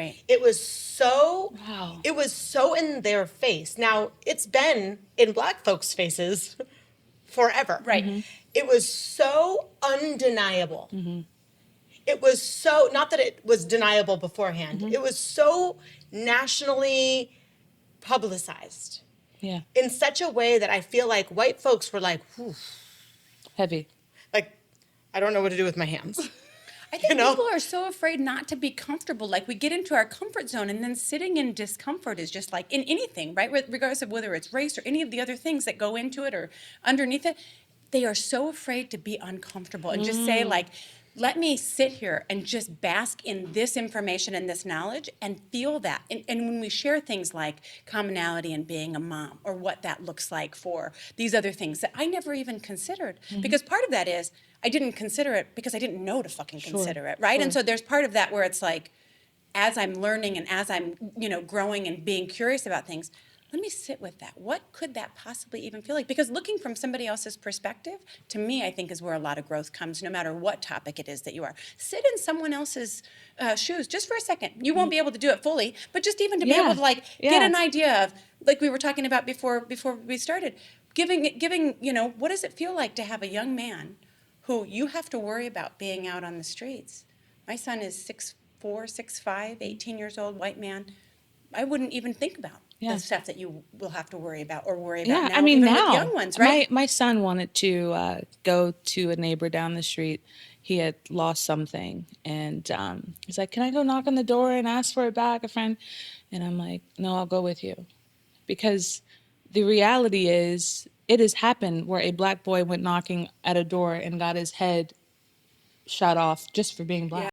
Right. It was so, Wow. it was so in their face. Now, it's been in Black folks' faces forever. Right. It was so undeniable. It was so, not that it was deniable beforehand, it was so nationally publicized Yeah. in such a way that I feel like white folks were like, whew, Heavy. like, I don't know what to do with my hands. I think You know? people are so afraid not to be comfortable. Like we get into our comfort zone and then sitting in discomfort is just like in anything, right? Regardless of whether it's race or any of the other things that go into it or underneath it, they are so afraid to be uncomfortable and just say like, let me sit here and just bask in this information and this knowledge and feel that. And when we share things like commonality and being a mom or what that looks like for these other things that I never even considered, because part of that is I didn't consider it because I didn't know to fucking consider it, right? And so there's part of that where it's like, as I'm learning and as I'm, growing and being curious about things, let me sit with that. What could that possibly even feel like? Because looking from somebody else's perspective, to me, I think is where a lot of growth comes, no matter what topic it is that you are. Sit in someone else's shoes just for a second. You won't be able to do it fully, but just even to be able to get an idea of, like we were talking about before we started, giving, what does it feel like to have a young man who you have to worry about being out on the streets? My son is 6'4", 6'5", 18 years old, white man. I wouldn't even think about the stuff that you will have to worry about now. I mean, even now with young ones, right? my son wanted to go to a neighbor down the street. He had lost something, and he's like, "Can I go knock on the door and ask for it back, a friend?" And I'm like, "No, I'll go with you," because the reality is, it has happened where a Black boy went knocking at a door and got his head shot off just for being Black.